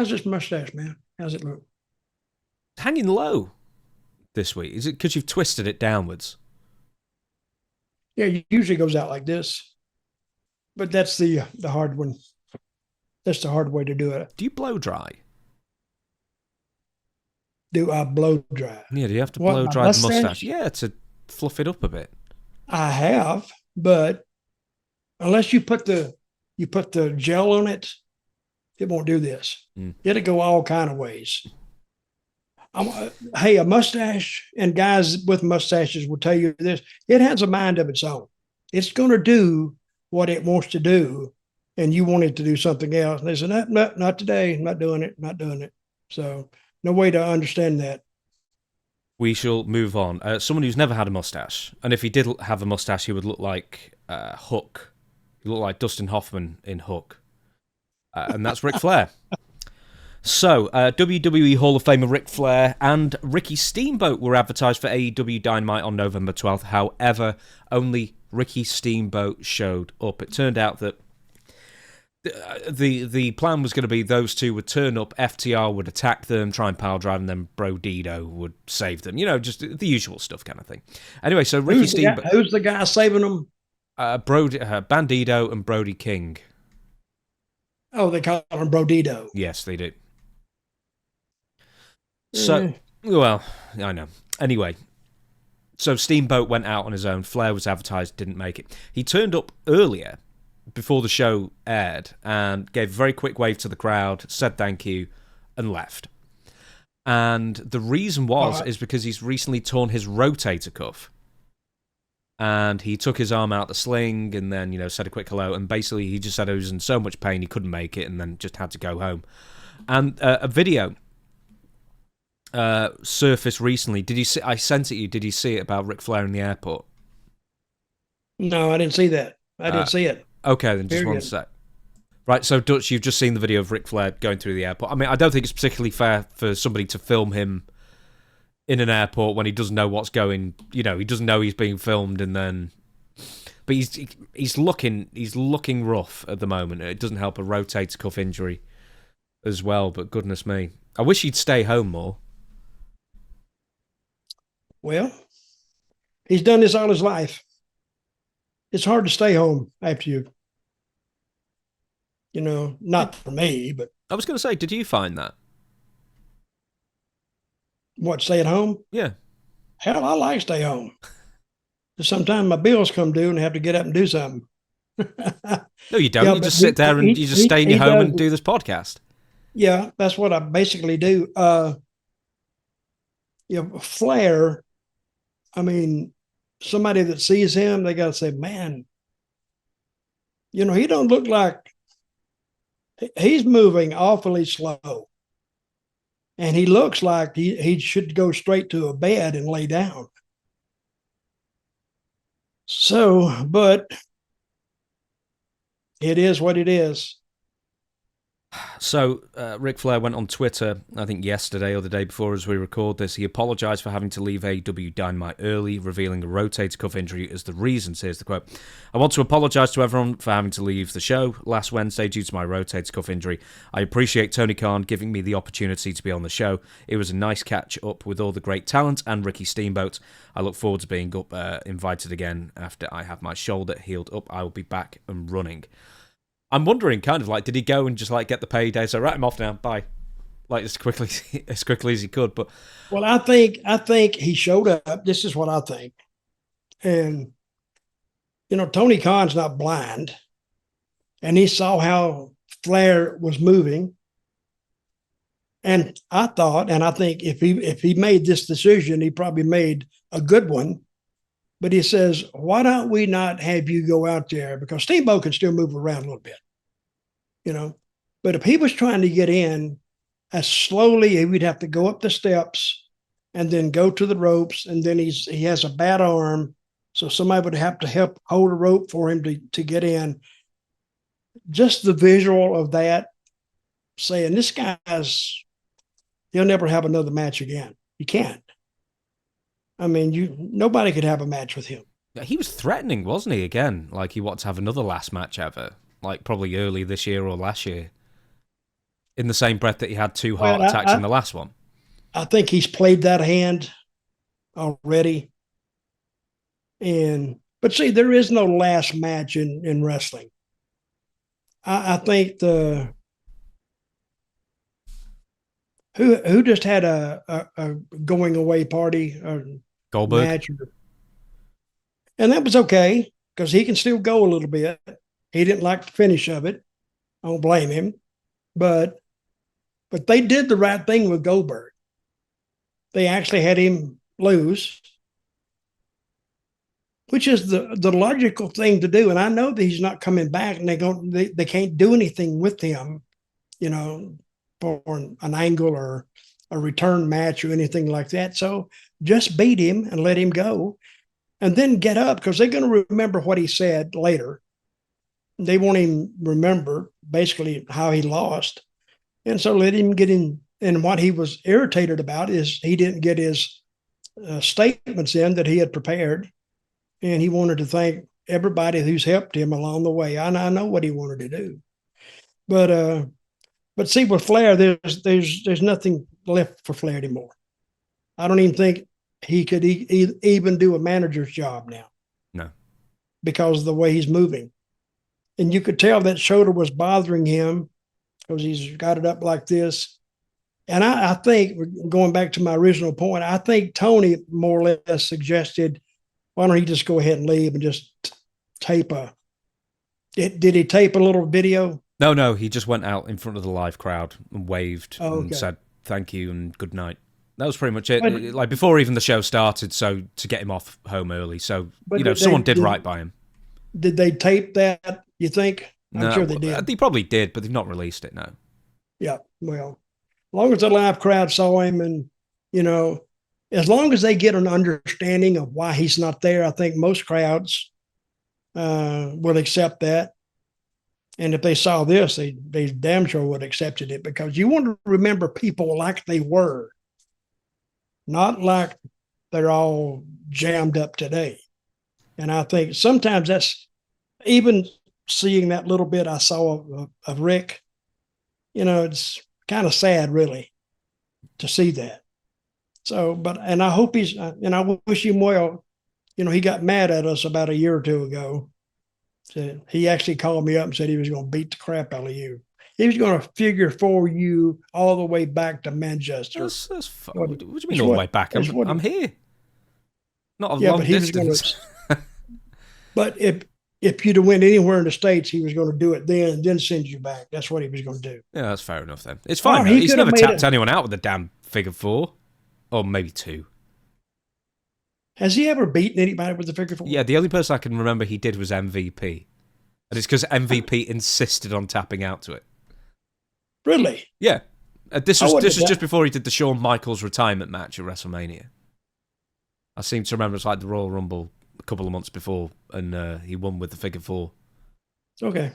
How's this mustache, man? How's it look? Hanging low this week. Is it because you've twisted it downwards? Yeah, it usually goes out like this, but that's the hard one. That's the hard way to do it. Do you blow dry? Do I blow dry? Yeah, do you have to What, blow my dry the mustache? mustache? Yeah, to fluff it up a bit. I have, but unless you put the gel on it, it won't do this. Mm. It'll go all kind of ways. Hey, a mustache, and guys with mustaches will tell you this, it has a mind of its own. It's going to do what it wants to do, and you want it to do something else. And they say, no, no, not today. I'm not doing it. Not doing it. So, no way to understand that. We shall move on. Someone who's never had a mustache, and if he did have a mustache, he would look like Hook. He looked like Dustin Hoffman in Hook. And that's Ric Flair. So, WWE Hall of Famer Ric Flair and Ricky Steamboat were advertised for AEW Dynamite on November 12th. However, only Ricky Steamboat showed up. It turned out that the plan was going to be those two would turn up, FTR would attack them, try and power drive, and then Bro Dido would save them. You know, just the usual stuff kind of thing. Anyway, so Ricky Steamboat... Who's the guy saving them? Bandido and Brody King. Oh, they call him Bro Dido. Yes, they do. So, well, I know. Anyway, so Steamboat went out on his own. Flair was advertised, didn't make it. He turned up earlier, before the show aired, and gave a very quick wave to the crowd, said thank you, and left. And the reason is because he's recently torn his rotator cuff. And he took his arm out the sling and then, said a quick hello. And basically, he just said he was in so much pain he couldn't make it and then just had to go home. And a video surfaced recently. Did you see? I sent it you. Did you see it about Ric Flair in the airport? No, I didn't see that. I didn't see it. Okay, then just one sec. Right, so Dutch, you've just seen the video of Ric Flair going through the airport. I mean, I don't think it's particularly fair for somebody to film him in an airport when he doesn't know what's going. He doesn't know he's being filmed, and then. But he's looking rough at the moment. It doesn't help a rotator cuff injury as well. But goodness me, I wish he'd stay home more. Well, he's done this all his life. It's hard to stay home after not for me, but. I was going to say, did you find that? What, stay at home? Yeah. Hell, I like stay home. Sometimes my bills come due and I have to get up and do something. No, you don't. You just sit there and you just stay in your home and do this podcast. Yeah, that's what I basically do. Flair, I mean, somebody that sees him, they got to say, man, he don't look like he's moving awfully slow. And he looks like he should go straight to a bed and lay down. So, but it is what it is. So, Ric Flair went on Twitter, I think yesterday or the day before as we record this. He apologised for having to leave AEW Dynamite early, revealing a rotator cuff injury as the reasons. Here's the quote. I want to apologise to everyone for having to leave the show last Wednesday due to my rotator cuff injury. I appreciate Tony Khan giving me the opportunity to be on the show. It was a nice catch up with all the great talent and Ricky Steamboat. I look forward to being invited again after I have my shoulder healed up. I will be back and running. I'm wondering, kind of like, did he go and just get the payday? So right, I'm off now. Bye, as quickly as he could. But well, I think he showed up. This is what I think, and Tony Khan's not blind, and he saw how Flair was moving, and I think if he made this decision, he probably made a good one. But he says, why don't we not have you go out there? Because Steamboat can still move around a little bit, But if he was trying to get in, as slowly, he would have to go up the steps and then go to the ropes. And then he has a bad arm. So somebody would have to help hold a rope for him to get in. Just the visual of that, saying this he'll never have another match again. You can't. I mean, nobody could have a match with him. He was threatening, wasn't he, again? Like he wanted to have another last match ever. Like probably early this year or last year. In the same breath that he had two Well, heart attacks in the last one. I think he's played that hand already. But see, there is no last match in wrestling. I think who just had a going away party or Goldberg. match, and that was okay because he can still go a little bit. He didn't like the finish of it. I don't blame him, but they did the right thing with Goldberg. They actually had him lose, which is the logical thing to do. And I know that he's not coming back, and they can't do anything with him, for an angle or a return match or anything like that. So just beat him and let him go, and then get up, because they're going to remember what he said later. They won't even remember basically how he lost. And so let him get in. And what he was irritated about is he didn't get his statements in that he had prepared. And he wanted to thank everybody who's helped him along the way. I know what he wanted to do. But see, with Flair, there's nothing left for Flair anymore. I don't even think he could even do a manager's job now. No. Because of the way he's moving. And you could tell that shoulder was bothering him because he's got it up like this. And I think, going back to my original point, I think Tony more or less suggested, why don't he just go ahead and leave and just tape did he tape a little video? No, he just went out in front of the live crowd and waved and said thank you and good night. That was pretty much it. Like before even the show started, so to get him off home early. So, someone did right by him. Did they tape that, you think? I'm sure they did. They probably did, but they've not released it, no. Yeah, well, as long as the live crowd saw him and, as long as they get an understanding of why he's not there, I think most crowds will accept that. And if they saw this, they damn sure would have accepted it, because you want to remember people like they were, not like they're all jammed up today. And I think sometimes that's, even seeing that little bit I saw of Rick, it's kind of sad, really, to see that. So, and I hope and I wish him well. He got mad at us about a year or two ago. So he actually called me up and said he was going to beat the crap out of you. He was going to figure for you all the way back to Manchester. That's fun. What do you mean all the way back? I'm here. Not a long distance. But if you'd have went anywhere in the States, he was going to do it then and then send you back. That's what he was going to do. Yeah, that's fair enough then. It's fine. He's never tapped anyone out with the damn figure four. Or maybe two. Has he ever beaten anybody with the figure four? Yeah, the only person I can remember he did was MVP. And it's because MVP insisted on tapping out to it. Really? Yeah. This was just before he did the Shawn Michaels retirement match at WrestleMania. I seem to remember it's like the Royal Rumble a couple of months before, and he won with the figure four. Okay.